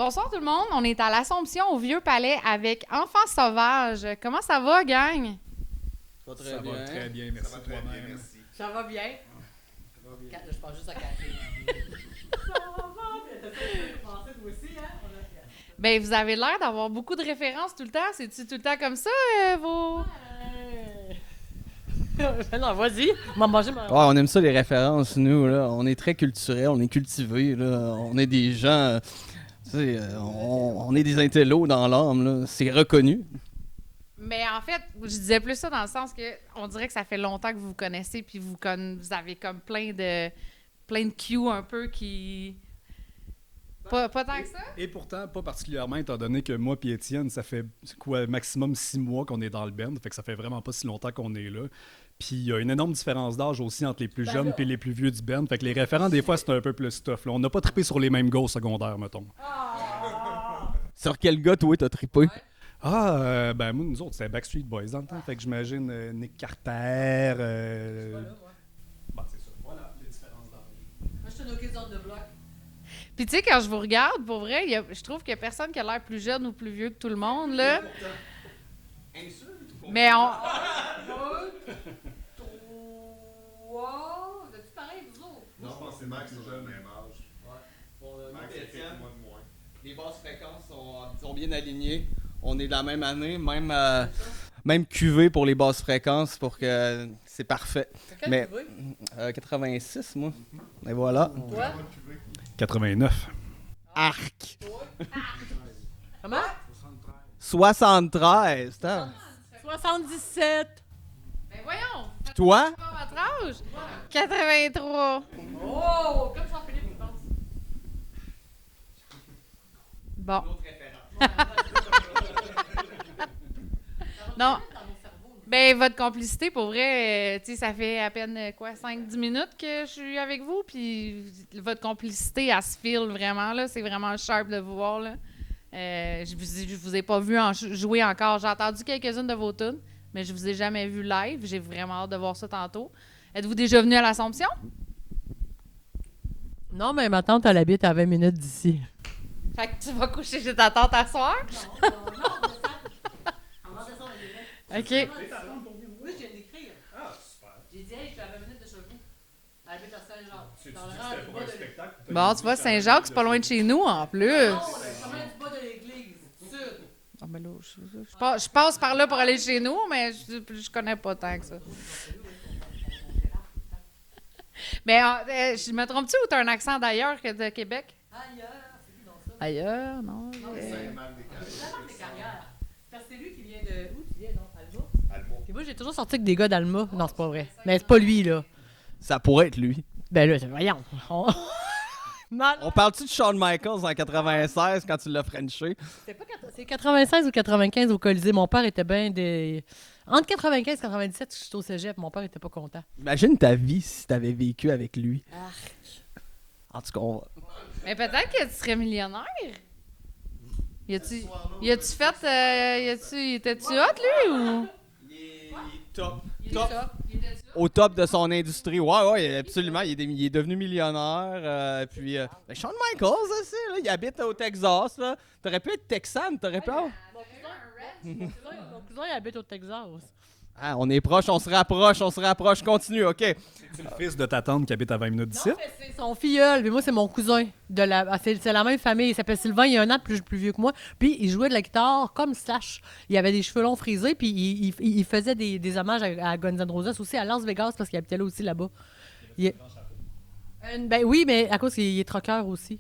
Bonsoir tout le monde, on est à l'Assomption au Vieux Palais avec Enfants Sauvages. Comment ça va, gang? Ça va très bien, merci toi-même. Ça va bien? Je pense juste à Catherine. Ça va bien, t'as fait le français toi aussi, hein? Ben, vous avez l'air d'avoir beaucoup de références tout le temps. C'est-tu tout le temps comme ça, vos... Non, vas-y, m'en manger ma... Ouais, on aime ça les références, nous, là. On est très culturels, on est cultivés, là. On est des gens, tu sais, on est des intellos dans l'âme, là. C'est reconnu. Mais en fait, je disais plus ça dans le sens que on dirait que ça fait longtemps que vous vous connaissez puis vous avez comme plein de cues un peu qui... Pas tant que ça? Et pourtant, pas particulièrement, étant donné que moi et Étienne, ça fait quoi, maximum 6 mois qu'on est dans le band, fait que ça fait vraiment pas si longtemps qu'on est là. Puis il y a une énorme différence d'âge aussi entre les plus jeunes et les plus vieux du band, fait que les référents, des fois, c'est un peu plus tough. Là. On n'a pas trippé sur les mêmes gars au secondaire, mettons. Sur quel gars, toi, t'as trippé? Ben moi, nous autres, c'est Backstreet Boys dans le temps, fait que j'imagine Nick Carter... c'est ça, voilà, les différences d'âge. Moi, je suis une occasion de bloc. Puis tu sais, quand je vous regarde, pour vrai, je trouve qu'il y a personne qui a l'air plus jeune ou plus vieux que tout le monde, là. Mais on... 3... As-tu pareil, vous autres? Non, je pense que c'est Max qui a le même âge. Max, c'est quelques mois de moins. Les basses fréquences sont bien alignées. On est de la même année, même QV pour les basses fréquences pour que c'est parfait. Quel Mais tu veux? 86, moi. Et voilà. Toi? 89. Arc. Comment? 73, t'as. 77. Ben voyons! Puis toi? Pas votre âge? 83. Oh! Comme Jean-Philippe, je pense. Bon. Non. Ben, votre complicité, pour vrai, tu sais, ça fait à peine, 5-10 minutes que je suis avec vous, puis votre complicité, elle se file vraiment, là. C'est vraiment sharp de vous voir, là. Je vous ai pas vu jouer encore. J'ai entendu quelques-unes de vos tunes, mais je vous ai jamais vu live. J'ai vraiment hâte de voir ça tantôt. Êtes-vous déjà venu à l'Assomption? Non, mais ma tante, elle habite à 20 minutes d'ici. Fait que tu vas coucher chez ta tante à soir? OK. Oui, je viens d'écrire. Ah, super. J'ai dit, hey, je suis à 20 minutes de chez vous. Elle habite à Saint-Jacques. Dans le rang du bas de l'église. Bon, tu vois, Saint-Jacques, c'est pas loin de chez nous, en plus. Non, c'est quand même du bas de l'église. Sud. Ah, ben là, je passe par là pour aller chez nous, mais je connais pas tant que ça. Mais je me trompe-tu ou t'as un accent d'ailleurs que de Québec? Ailleurs, c'est lui dans ça. Ailleurs, non? C'est carrière. Parce que c'est lui qui vient de. Où tu viens, donc? Alma? Alma. Puis moi, j'ai toujours sorti avec des gars d'Alma. Non, c'est pas vrai. Mais c'est pas lui, là. Ça pourrait être lui. Ben là, voyons. On parle-tu de Shawn Michaels en 96 quand tu l'as frenché? C'est 96 ou 95 au Colisée. Mon père était bien des. Entre 95 et 97, je suis au cégep. Mon père était pas content. Imagine ta vie si t'avais vécu avec lui. En tout cas, on va... Mais peut-être que tu serais millionnaire. Y a-tu fait. Était-tu hot, lui, ou? Il est top. Il était top. Au top de son industrie. Ouais, absolument. Il est devenu millionnaire. Ben Shawn Michaels aussi, là, il habite au Texas. Là. T'aurais pu être texan, t'aurais pu avoir... Mon cousin, il habite au Texas. Ah, on est proche, on se rapproche. Continue, OK. C'est le fils de ta tante qui habite à 20 minutes d'ici? Non, mais c'est son filleul. Mais moi, c'est mon cousin. C'est la même famille. Il s'appelle Sylvain. Il a un an plus vieux que moi. Puis, il jouait de la guitare comme Slash. Il avait des cheveux longs frisés. Puis, il faisait des hommages à Guns N' Roses aussi à Las Vegas parce qu'il habitait là aussi là-bas. Ben oui, mais à cause qu'il est troqueur aussi.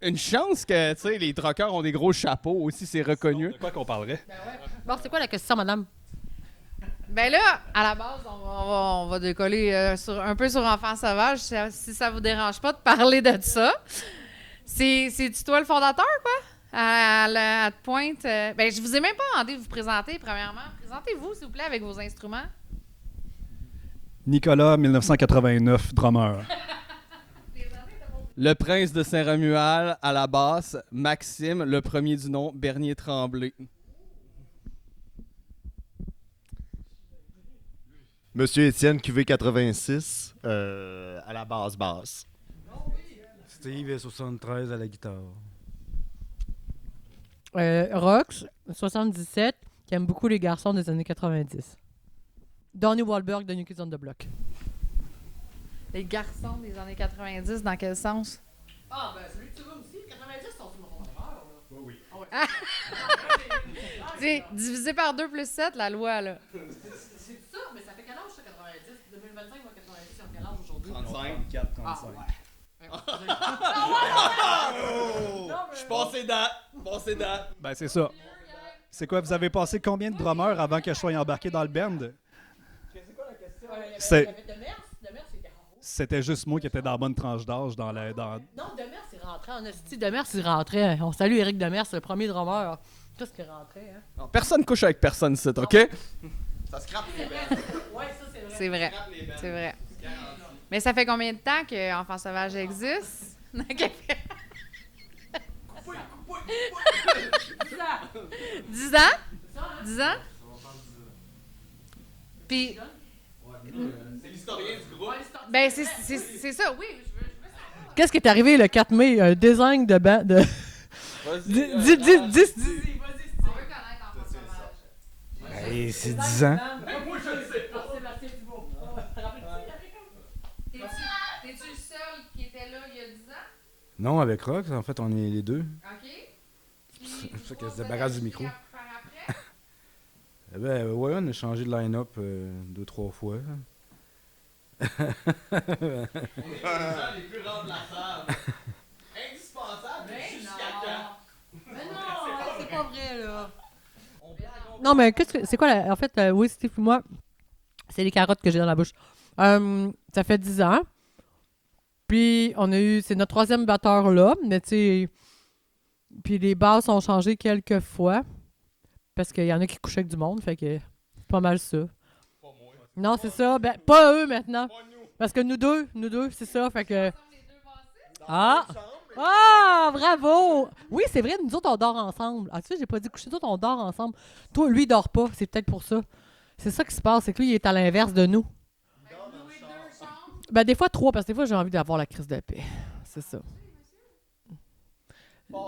Une chance que, tu sais, les troqueurs ont des gros chapeaux aussi, c'est reconnu. De quoi qu'on parlerait? Bon, c'est quoi la question, madame? Ben là, à la base, on va décoller un peu sur Enfants Sauvages, si ça vous dérange pas de parler de ça. C'est-tu toi le fondateur, quoi? À Pointe. Ben, je vous ai même pas demandé de vous présenter, premièrement. Présentez-vous, s'il vous plaît, avec vos instruments. Nicolas, 1989, drummer. Le prince de Saint-Romuald à la basse, Maxime, le premier du nom, Bernier Tremblay. Monsieur Étienne, QV86, à la basse. Steve, 73 à la guitare. Rox, 77, qui aime beaucoup les garçons des années 90. Donnie Wahlberg de New Kids on the Block. Les garçons des années 90, dans quel sens? Ah, ben celui que tu veux aussi, 90 sont sur mon erreur. Oui. C'est divisé par 2 plus 7, la loi, là. C'est ça, mais ça fait quel âge ça, 90? 2025, moi, 90, c'est quel âge aujourd'hui? 34, 35. Je suis passé date. Ben, c'est ça. C'est quoi, vous avez passé combien de drummers avant que je sois embarqué dans le band? C'est- Il y avait Demers, c'était... C'était juste moi qui étais dans la bonne tranche d'âge dans la. Non, Demers, il rentrait en esti. Demers, il rentrait. On salue Éric Demers, le premier drummer. Tout ce qui rentrait, hein. Non, personne couche avec personne ici, OK? Ça scrape les bands. Ouais, ça, c'est vrai. C'est vrai. C'est vrai. Mais ça fait combien de temps que Enfants Sauvages existe? 10 ans? 10 ans? Puis, C'est l'historien du groupe. ben, c'est ça, oui. Qu'est-ce qui est arrivé le 4 mai? Un design de band de... Vas-y. Dis. On veut connaître Enfants Sauvages. Hey, c'est 10 ans. T'es-tu le seul qui était là il y a 10 ans? Non, avec Rox, en fait, on est les deux. OK. C'est pour ça qu'elle se débarrasse du micro. Faire après? Eh ben, ouais, on a changé de line-up 2-3 fois. Les gens les plus remplaçables. Indispensables jusqu'à quand? Mais non, c'est pas vrai, là. Non, mais c'est quoi, en fait, oui, Steve et moi, c'est les carottes que j'ai dans la bouche. Ça fait 10 ans. Puis, c'est notre 3e batteur là, mais tu sais, puis les basses ont changé quelques fois, parce qu'il y en a qui couchent avec du monde, fait que c'est pas mal ça. Pas moi. Non, c'est ça, ben, pas eux maintenant, parce que nous deux, c'est ça, fait que... Ah! Ah, bravo! Oui, c'est vrai, nous autres, on dort ensemble. Ah, tu sais, j'ai pas dit coucher, nous autres, on dort ensemble. Toi, lui, il dort pas, c'est peut-être pour ça. C'est ça qui se passe, c'est que lui, il est à l'inverse de nous. Ben, des fois, 3, parce que des fois, j'ai envie d'avoir la crise de paix. C'est ça.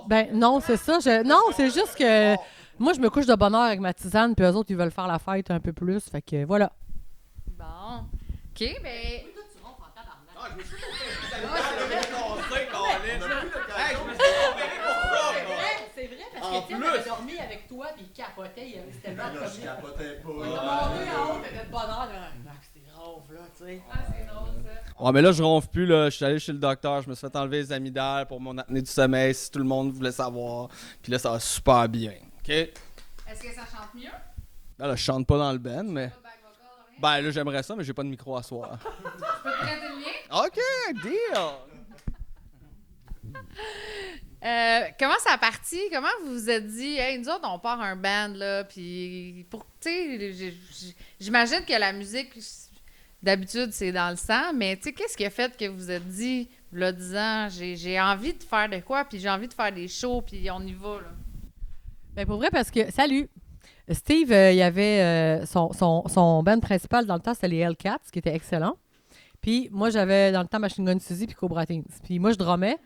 Ben, non, c'est ça. Non, c'est juste que moi, je me couche de bonne heure avec ma tisane, puis eux autres, ils veulent faire la fête un peu plus. Fait que, voilà. Bon. OK, ben... Ah, je me suis C'est vrai, parce que Étienne avait dormi avec toi, puis il capotait, c'était Là, je capotais pas. en haut, t'avais de bonne heure. C'était grave, là, tu sais. Ah, c'est drôle, ça. Ouais, mais là, je ronfle plus, là. Je suis allé chez le docteur, je me suis fait enlever les amygdales pour mon apnée du sommeil, si tout le monde voulait savoir. Puis là, ça va super bien, OK? Est-ce que ça chante mieux? Là, je chante pas dans le band, mais... Pas de back vocal, rien? Ben, là, j'aimerais ça, mais j'ai pas de micro à soir. Je peux te prêter le mien? OK, deal! Comment ça a parti? Comment vous vous êtes dit, hey, nous autres, on part un band, là, puis pour, tu sais, j'imagine que la musique, d'habitude, c'est dans le sang, mais tu sais, qu'est-ce qui a fait que vous vous êtes dit, là, 10 ans, j'ai envie de faire de quoi, puis j'ai envie de faire des shows, puis on y va, là? Ben, pour vrai, parce que, salut! Steve, il y avait son band principal dans le temps, c'était les Hellcats, qui était excellent. Puis moi, j'avais dans le temps Machine Gun Suzy puis Cobra Teens. Puis moi, je drummais.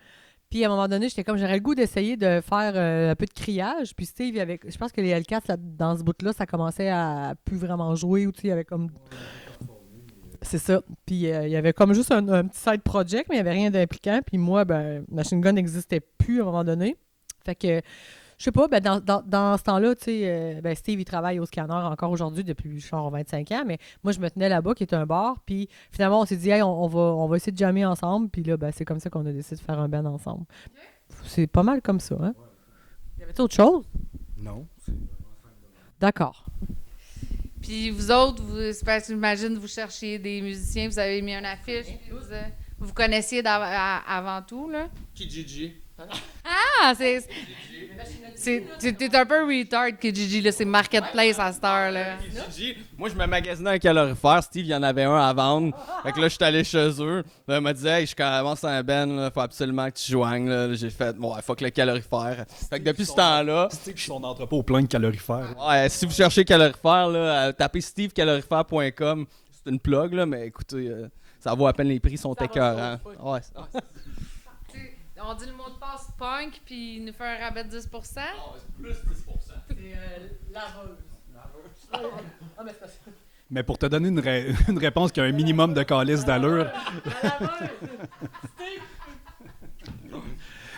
Puis à un moment donné, j'étais comme, j'aurais le goût d'essayer de faire un peu de criage. Puis Steve, je pense que les Hellcats, là, dans ce bout-là, ça commençait à plus vraiment jouer. Ou tu sais, il y avait comme... C'est ça. Puis il y avait comme juste un petit side project, mais il n'y avait rien d'impliquant. Puis moi, ben, Machine Gun n'existait plus à un moment donné. Fait que... Je sais pas, ben dans ce temps-là, tu sais, ben Steve, il travaille au Scanner encore aujourd'hui depuis genre 25 ans, mais moi, je me tenais là-bas, qui était un bar, puis finalement, on s'est dit, hey, on va essayer de jammer ensemble, puis là, ben, c'est comme ça qu'on a décidé de faire un band ensemble. C'est pas mal comme ça, hein? Y avait-il autre chose? Non. D'accord. Puis vous autres, c'est parce que j'imagine vous cherchiez des musiciens, vous avez mis une affiche, puis vous connaissiez avant tout, là? Kijiji. Ah, t'es un peu retard, Kijiji, là, c'est Marketplace à cette heure-là. Kijiji. Moi, je me magasinais un calorifère. Steve, il y en avait un à vendre. Fait que là, je suis allé chez eux. Là, il m'a dit, hey, je commence un band, là, faut absolument que tu joignes. Là. J'ai fait, bon, fuck le calorifère. Fait que depuis ce temps-là. Steve, son entrepôt plein de calorifères. Ouais, si vous cherchez calorifère, là, tapez stevecalorifère.com. C'est une plug, là, mais écoutez, ça vaut à peine les prix, sont écœurants. Ouais. On dit le mot de passe punk puis nous fait un rabais de 10 Plus 10%. C'est laveuse. Ah, mais c'est pas ça. Mais pour te donner une réponse qui a un minimum de calice d'allure, La laveuse!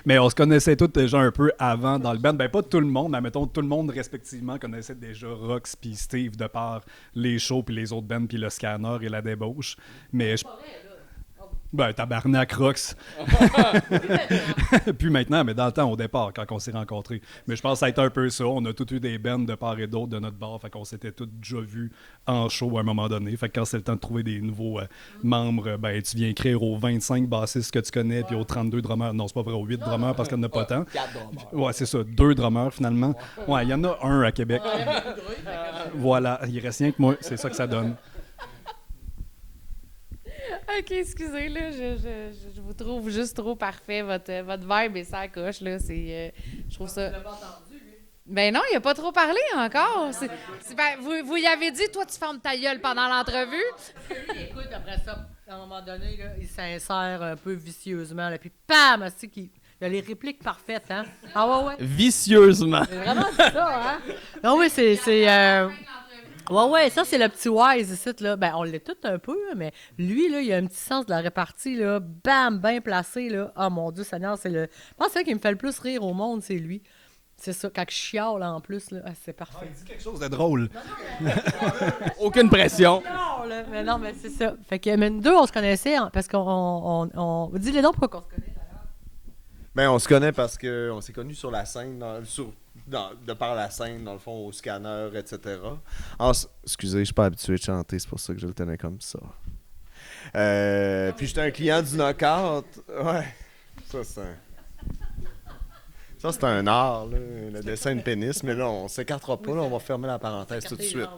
mais on se connaissait tous déjà un peu avant dans le band. Ben, pas tout le monde, mais mettons, tout le monde respectivement connaissait déjà Rox puis Steve de par les shows puis les autres bands puis le Scanner et la débauche. Mais je... Ben, tabarnak, Rox. Puis maintenant, mais dans le temps, au départ, quand on s'est rencontrés. Mais je pense que ça a été un peu ça. On a tous eu des bands de part et d'autre de notre bar. Fait qu'on s'était tous déjà vus en show à un moment donné. Fait que quand c'est le temps de trouver des nouveaux membres, ben, tu viens écrire aux 25 bassistes que tu connais, puis aux 32 drummers. Non, c'est pas vrai, aux 8 drummers parce qu'il n'y en a pas tant. 4 drummers. Ouais, c'est ça, 2 drummers finalement. Ouais, il y en a un à Québec. Voilà, il reste rien que moi. C'est ça que ça donne. OK, excusez, là, je vous trouve juste trop parfait. Votre vibe et sa coche, là, c'est... je trouve ça... Ben non, il a pas trop parlé encore. Ben, vous y avez dit, toi, tu fermes ta gueule pendant l'entrevue. Lui, écoute, après ça, à un moment donné, là, il s'insère un peu vicieusement, là, puis pam! Il y a les répliques parfaites, hein? Ah ouais. Vicieusement. C'est vraiment ça, hein? Non, oui, c'est ouais, ça, c'est le petit Wise ici, là. Ben, on l'est tout un peu, là, mais lui, là, il a un petit sens de la répartie, là. Bam, bien placé, là. Ah, mon Dieu Seigneur, c'est le... Je pense que c'est lui qui me fait le plus rire au monde, c'est lui. C'est ça, quand je chiale, là, en plus, là, c'est parfait. Il dit quelque chose de drôle. Aucune pression. Non, là, mais non, mais c'est ça. Fait que, mais nous deux, on se connaissait, hein, parce qu'on... Dis-les donc pourquoi on se connaît, d'ailleurs. Ben, on se connaît parce qu'on s'est connus sur la scène, de par la scène, dans le fond, au Scanner, etc. Excusez, je suis pas habitué de chanter, c'est pour ça que je le tenais comme ça. Puis j'étais un client du Knockout. Ouais, ça, c'est un art, là, le dessin de pénis, mais là, on s'écartera pas, là, on va fermer la parenthèse tout de suite.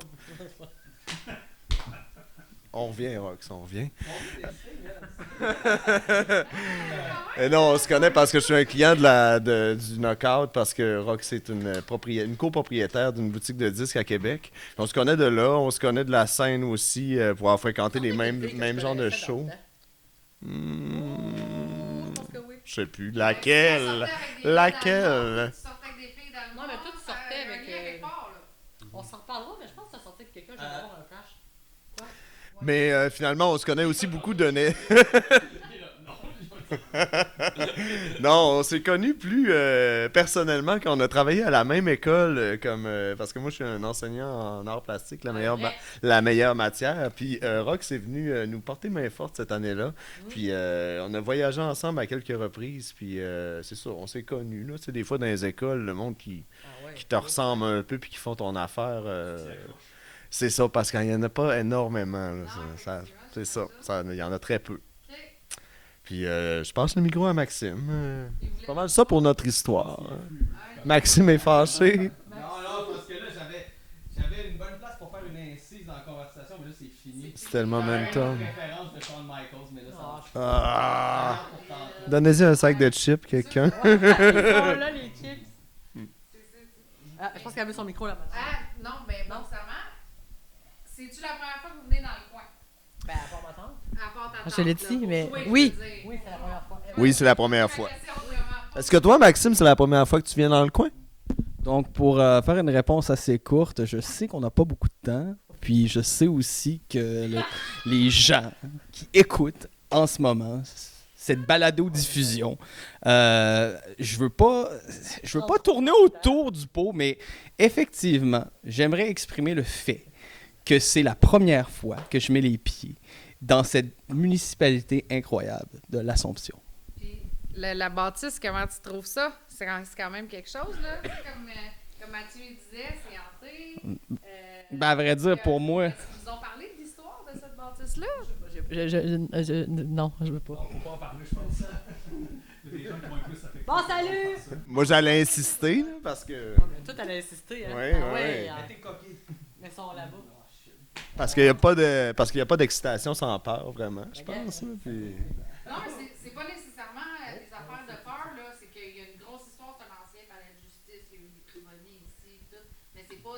On revient, Rox, on revient. Et non, on se connaît parce que je suis un client du Knockout, parce que Rox est une copropriétaire d'une boutique de disques à Québec. On se connaît de là, on se connaît de la scène aussi, pour avoir fréquenté les mêmes genres de shows. Je sais plus. Laquelle? Tu sortais avec des filles dans le Non, mais toi, tu sortais avec... quelque part, là. On s'en reparlera, mais je pense que ça sortait avec quelqu'un, je vais avoir un flash. Mais finalement, on se connaît aussi beaucoup de Non, on s'est connus plus personnellement quand on a travaillé à la même école, parce que moi je suis un enseignant en arts plastiques, la meilleure matière. Puis Rox est venu nous porter main forte cette année-là. Puis on a voyagé ensemble à quelques reprises. Puis c'est ça, on s'est connus. Là. Tu sais, des fois dans les écoles, le monde qui te ressemble un peu puis qui font ton affaire. C'est ça, parce qu'il n'y en a pas énormément. Là, c'est ça, il y en a très peu. Puis je passe le micro à Maxime. C'est pas mal ça pour notre histoire. Maxime est fâché. Non, parce que là, j'avais une bonne place pour faire une incise dans la conversation, mais là, c'est fini. C'était le momentum. Une référence de Shawn Michaels, mais là, ça marche Ah. Donnez-y un sac de chips, quelqu'un. Ils sont là, les chips. Ah, je pense qu'elle a vu son micro là-bas. Ah, non, mais bon, ça marche. C'est-tu la première fois que vous venez dans le coin? Ben, à part ma tante. À part ta tante, Je te l'ai dit, là, mais pour jouer, oui. je veux dire. Oui, c'est la première fois. Oui, c'est la première fois. La question, vraiment. Est-ce que toi, Maxime, c'est la première fois que tu viens dans le coin? Donc, pour faire une réponse assez courte, je sais qu'on n'a pas beaucoup de temps. Puis, je sais aussi que les gens qui écoutent en ce moment cette balado-diffusion, je veux pas tourner autour du pot, mais effectivement, j'aimerais exprimer le fait que c'est la première fois que je mets les pieds dans cette municipalité incroyable de l'Assomption. Puis, la bâtisse, comment tu trouves ça? C'est quand même quelque chose, là. Comme Mathieu disait, c'est hanté. Ben, à vrai dire, pour moi... Est-ce qu'ils vous ont parlé de l'histoire de cette bâtisse-là? Non, je veux pas. On peut en parler, je pense. Il y a des gens qui vont être plus affectés. Bon, salut! Moi, j'allais insister, là, parce que... Toi, t'allais insister, hein? Oui, Ah oui. ouais, mais ils sont là-bas. Parce qu'il n'y a pas d'excitation sans peur, vraiment, je pense. Là, puis... Non, mais c'est pas nécessairement des affaires de peur, là. C'est qu'il y a une grosse histoire, c'est un ancien palais de justice, il y a eu des prisonniers ici, tout. Mais c'est pas...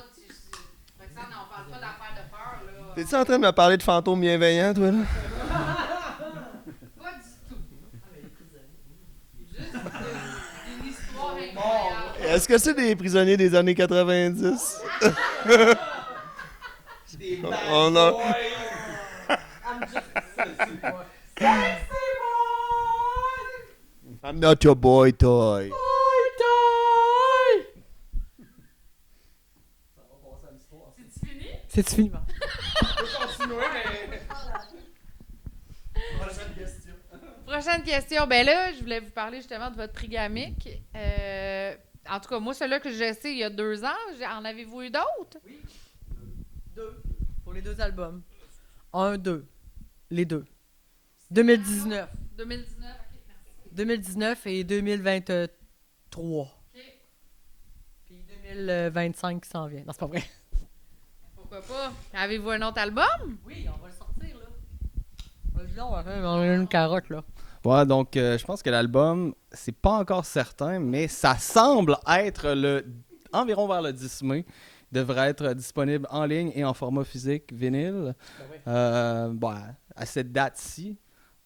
Roxane, on parle pas d'affaires de peur, là. T'es-tu en train de me parler de fantômes bienveillants, toi, là? Pas du tout. Juste d'une Est-ce que c'est des prisonniers des années 90? On a... I'm not your boy toy. C'est fini? Prochaine question. Ben là, je voulais vous parler justement de votre prix gamique. En tout cas, moi, celui-là que je sais il y a 2 ans, en avez-vous eu d'autres? Oui. 2. Pour les 2 albums. 1, 2. Les 2. 2019. 2019, ok, merci. 2019 et 2023. Ok. Puis 2025 qui s'en vient. Non, c'est pas vrai. Pourquoi pas? Avez-vous un autre album? Oui, on va le sortir, là. On a une carotte, là. Ouais, donc je pense que l'album, c'est pas encore certain, mais ça semble être environ vers le 10 mai. Il devrait être disponible en ligne et en format physique vinyle. À cette date-ci,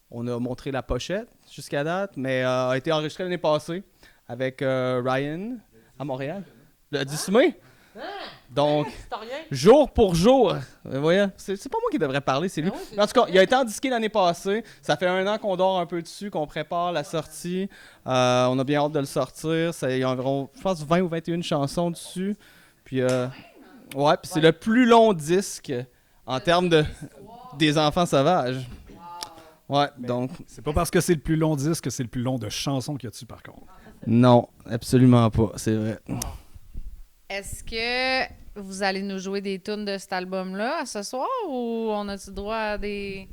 on a montré la pochette jusqu'à date, mais a été enregistré l'année passée avec Ryan à Montréal. Le 10 mai? Donc, jour pour jour. Voyez, c'est pas moi qui devrais parler, c'est lui. Mais en tout cas, il a été endisqué l'année passée. Ça fait 1 an qu'on dort un peu dessus, qu'on prépare la sortie. On a bien hâte de le sortir. Il y a environ, je pense, 20 ou 21 chansons dessus. Puis, puis c'est le plus long disque en termes des enfants sauvages. Ouais, donc. C'est pas parce que c'est le plus long disque que c'est le plus long de chansons qu'il y a dessus, par contre. Non, absolument pas, c'est vrai. Est-ce que vous allez nous jouer des tunes de cet album-là ce soir ou on a-tu droit à des...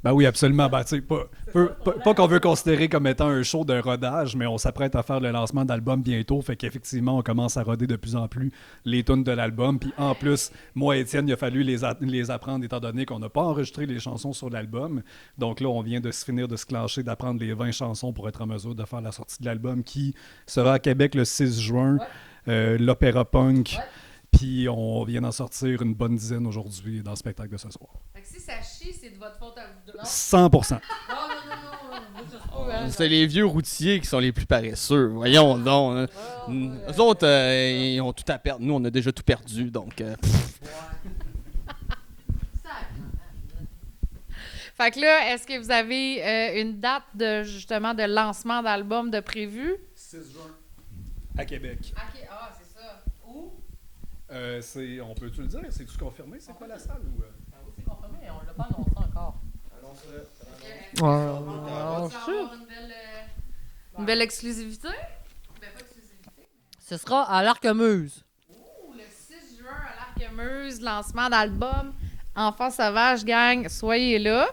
Ben oui, absolument. Ben, tu sais, pas qu'on veut considérer comme étant un show de rodage, mais on s'apprête à faire le lancement d'album bientôt. Fait qu'effectivement, on commence à roder de plus en plus les tunes de l'album. Puis en plus, moi et Étienne, il a fallu les apprendre étant donné qu'on n'a pas enregistré les chansons sur l'album. Donc là, on vient de se finir de se clencher, d'apprendre les 20 chansons pour être en mesure de faire la sortie de l'album qui sera à Québec le 6 juin. L'Opéra Punk. Puis on vient d'en sortir une bonne dizaine aujourd'hui dans le spectacle de ce soir. Fait que si ça chie, c'est de votre faute à vous deux. 100%. C'est les vieux routiers qui sont les plus paresseux. Voyons donc. Eux autres, ils ont tout à perdre. Nous, on a déjà tout perdu, donc... Fait que là, est-ce que vous avez une date de lancement d'album de prévu? 6 juin. À Québec. OK, c'est ça. Où? On peut-tu le dire? C'est-tu confirmé? C'est quoi la salle? Ou, Oui, c'est confirmé, mais on l'a pas annoncé encore. On va avoir une belle exclusivité? Ben, pas exclusivité. Ce sera à l'Arquemeuse. Le 6 juin à l'Arquemeuse, lancement d'album Enfants sauvages, gang, soyez là.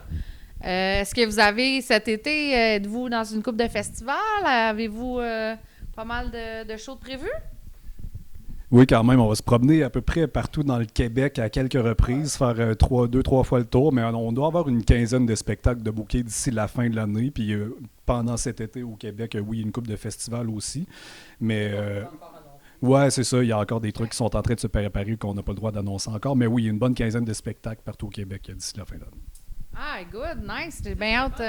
Est-ce que vous avez, cet été, êtes-vous dans une couple de festivals? Avez-vous pas mal de shows prévus? Oui, quand même. On va se promener à peu près partout dans le Québec à quelques reprises, faire 2-3 fois le tour, mais on doit avoir une quinzaine de spectacles de bookés d'ici la fin de l'année. Puis pendant cet été au Québec, oui, une couple de festivals aussi. Mais ouais, c'est ça. Il y a encore des trucs qui sont en train de se préparer qu'on n'a pas le droit d'annoncer encore. Mais oui, il y a une bonne quinzaine de spectacles partout au Québec d'ici la fin de l'année. Ah, good, nice. J'ai bien hâte.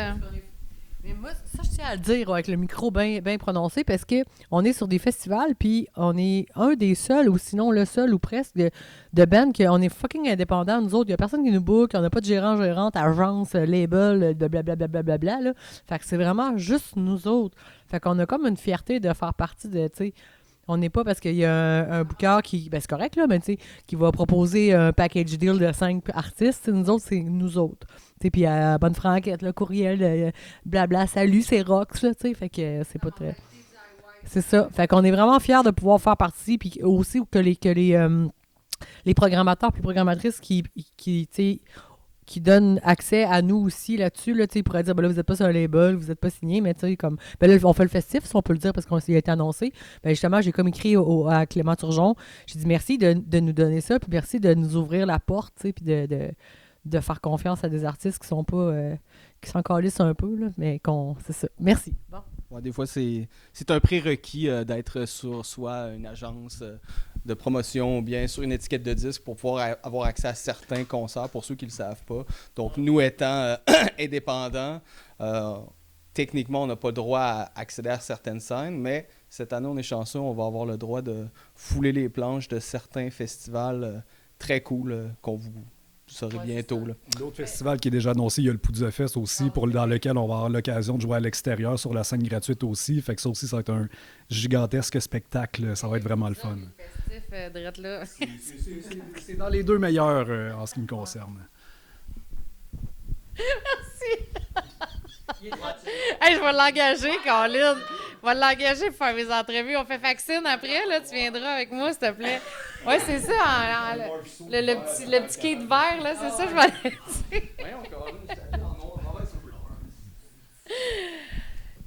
Mais moi, ça, je tiens à le dire avec le micro bien prononcé parce qu'on est sur des festivals, puis on est un des seuls, ou sinon le seul ou presque, de band qu'on est fucking indépendants. Nous autres, il n'y a personne qui nous book, on n'a pas de gérant, gérante, agence, label, de blablabla. Là. Fait que c'est vraiment juste nous autres. Fait qu'on a comme une fierté de faire partie de, tu sais, on n'est pas parce qu'il y a un booker qui, ben c'est correct, là, mais tu sais, qui va proposer un package deal de 5 artistes. Nous autres, c'est nous autres. Puis bonne franquette, le courriel, blabla, salut, c'est Rox, là, tu sais, fait que c'est pas très... C'est ça. Fait qu'on est vraiment fiers de pouvoir faire partie, puis aussi que les programmateurs puis programmatrices qui tu sais, qui donnent accès à nous aussi là-dessus, là, tu sais, ils pourraient dire, ben là, vous n'êtes pas sur un label, vous n'êtes pas signé, mais tu sais, comme, ben là, on fait le festif, si on peut le dire, parce qu'on s'y a été annoncé. Ben justement, j'ai comme écrit à Clément Turgeon, j'ai dit merci de nous donner ça, puis merci de nous ouvrir la porte, tu sais, puis de faire confiance à des artistes qui sont pas, qui s'en calissent un peu, là, mais c'est ça. Merci. Bon. Ouais, des fois, c'est un prérequis d'être sur soit une agence de promotion ou bien sur une étiquette de disque pour pouvoir avoir accès à certains concerts, pour ceux qui ne le savent pas. Donc, nous étant indépendants, techniquement, on n'a pas le droit à accéder à certaines scènes, mais cette année, on est chanceux, on va avoir le droit de fouler les planches de certains festivals très cool qu'on vous saurez bientôt. Là. L'autre festival qui est déjà annoncé, il y a le Poudre Fest aussi, dans lequel on va avoir l'occasion de jouer à l'extérieur sur la scène gratuite aussi. Fait que ça aussi, ça va être un gigantesque spectacle. Ça va être vraiment le fun. Festif, drette là. C'est dans les deux meilleurs en ce qui me concerne. Hey, je vais l'engager, Colin. Je vais l'engager pour faire mes entrevues. On fait vaccine après, là. Tu viendras avec moi, s'il te plaît. Ouais, c'est ça. Le petit quai de verre, là. C'est ça, je vais aller dire.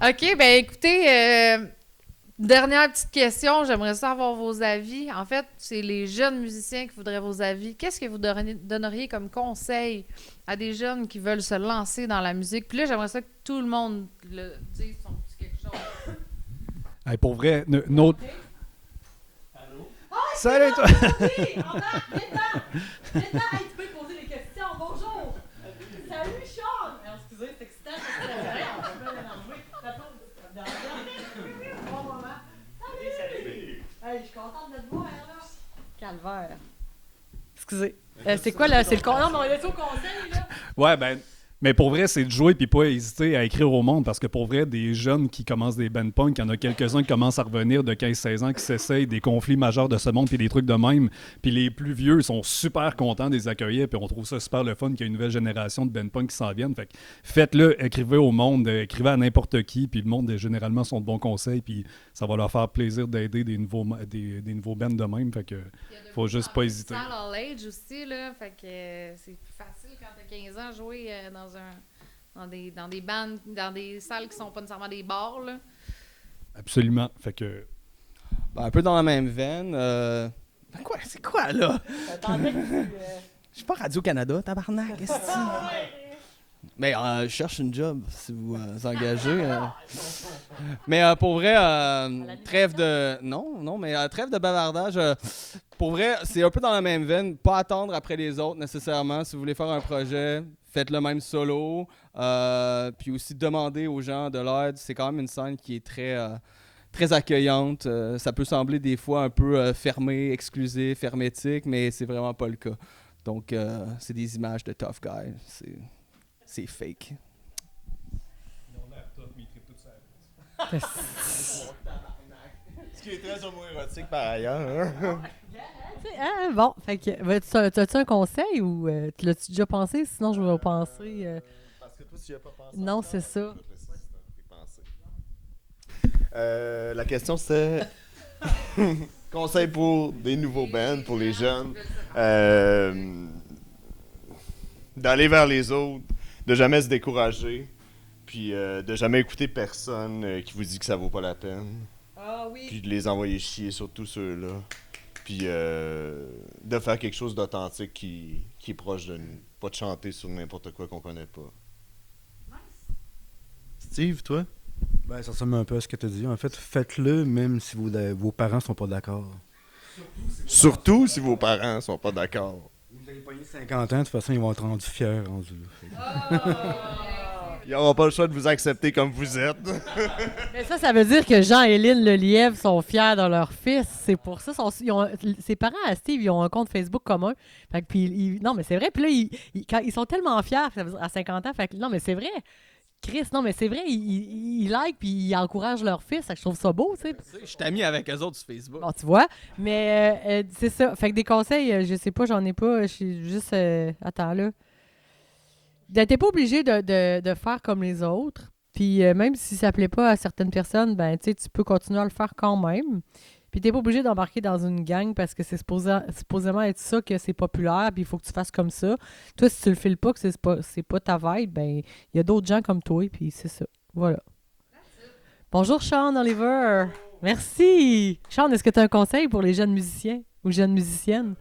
OK, ben écoutez, dernière petite question. J'aimerais savoir vos avis. En fait, c'est les jeunes musiciens qui voudraient vos avis. Qu'est-ce que vous donneriez comme conseil à des jeunes qui veulent se lancer dans la musique? Puis là, j'aimerais ça que tout le monde le dise son petit quelque chose. Hey, pour vrai, notre... Allô? Salut, toi! Viens-t'en! Tu peux poser des questions. Bonjour! Salut, Sean! Excusez, c'est excitant. Bon moment. Salut! Hey, je suis contente de te voir, là. Calvaire. Excusez. C'est quoi, là? C'est le conseil? Non, mais on est au conseil, là. Ouais, ben... Mais pour vrai, c'est de jouer puis pas hésiter à écrire au monde parce que pour vrai, des jeunes qui commencent des band punk, il y en a quelques-uns qui commencent à revenir de 15-16 ans qui s'essayent des conflits majeurs de ce monde puis des trucs de même. Puis les plus vieux sont super contents de les accueillir puis on trouve ça super le fun qu'il y a une nouvelle génération de band punk qui s'en viennent. Fait que faites-le, écrivez au monde, écrivez à n'importe qui puis le monde généralement sont de bons conseils puis ça va leur faire plaisir d'aider des nouveaux bands de même. Fait que faut juste pas hésiter. C'est all age aussi, là. Fait que c'est plus facile quand t'as 15 ans jouer dans des bandes, dans des salles qui sont pas nécessairement des bars, là. Absolument. Fait que... Ben, un peu dans la même veine. Quoi? C'est quoi, là? Je suis pas Radio-Canada, tabarnak. Qu'est-ce que c'est? Mais je cherche une job, si vous engagez. Mais pour vrai, trêve de... Non, mais trêve de bavardage. Pour vrai, c'est un peu dans la même veine. Pas attendre après les autres, nécessairement. Si vous voulez faire un projet, faites le même solo. Puis aussi, demander aux gens de l'aide. C'est quand même une scène qui est très accueillante. Ça peut sembler des fois un peu fermé, exclusif, hermétique, mais c'est vraiment pas le cas. Donc, c'est des images de tough guy. C'est fake. Ce qui est très homoérotique par ailleurs. Hein? Bon, fait que, t'as-tu un conseil ou tu l'as-tu déjà pensé? Sinon, je vais penser. Parce que toi, tu n'y as pas pensé. Non, c'est ça. La question, c'est conseil pour des nouveaux bands, pour les jeunes. D'aller vers les autres, de jamais se décourager, puis de jamais écouter personne qui vous dit que ça vaut pas la peine. Ah oui. Puis de les envoyer chier, surtout ceux-là. Puis de faire quelque chose d'authentique qui est proche de nous. Pas de chanter sur n'importe quoi qu'on connaît pas. Steve, toi? Ben, ça ressemble un peu à ce que tu as dit. En fait, faites-le même si vos parents sont pas d'accord. Surtout si vos parents sont pas d'accord. Vous allez pogner 50 ans, de toute façon, ils vont être rendus fiers. Ils n'auront pas le choix de vous accepter comme vous êtes. Mais ça veut dire que Jean et Lynn Lelièvre sont fiers de leur fils. C'est pour ça. Ses parents à Steve, ils ont un compte Facebook commun. Fait que, puis, non, mais c'est vrai. Puis là, quand ils sont tellement fiers ça veut dire, à 50 ans. Fait que, non, mais c'est vrai. Chris, non, mais c'est vrai, ils like puis ils encouragent leur fils. Je trouve ça beau, tu sais. Je suis ami avec eux autres sur Facebook. Bon, tu vois. Mais c'est ça. Fait que des conseils, je sais pas, j'en ai pas. Je suis juste. Attends, là. T'es pas obligé de faire comme les autres. Puis même si ça plaît pas à certaines personnes, ben tu sais, tu peux continuer à le faire quand même. Puis t'es pas obligé d'embarquer dans une gang parce que c'est supposément être ça que c'est populaire, puis il faut que tu fasses comme ça. Toi, si tu le files pas, que c'est pas ta vibe, ben il y a d'autres gens comme toi, puis c'est ça. Voilà. Bonjour Sean Oliver. Merci. Sean, est-ce que tu as un conseil pour les jeunes musiciens ou jeunes musiciennes?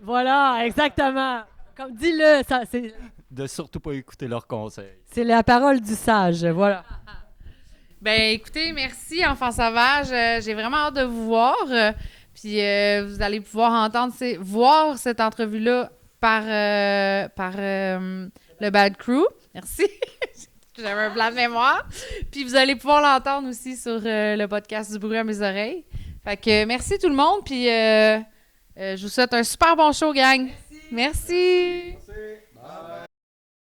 Voilà, exactement. Comme dis-le, ça c'est. De surtout pas écouter leurs conseils. C'est la parole du sage, voilà. Ben écoutez, merci Enfants Sauvages. J'ai vraiment hâte de vous voir. Puis vous allez pouvoir voir cette entrevue-là par le Bad Crew. Merci. J'avais un blanc de mémoire. Puis vous allez pouvoir l'entendre aussi sur le podcast du bruit à mes oreilles. Fait que merci tout le monde. Puis je vous souhaite un super bon show, gang. Merci.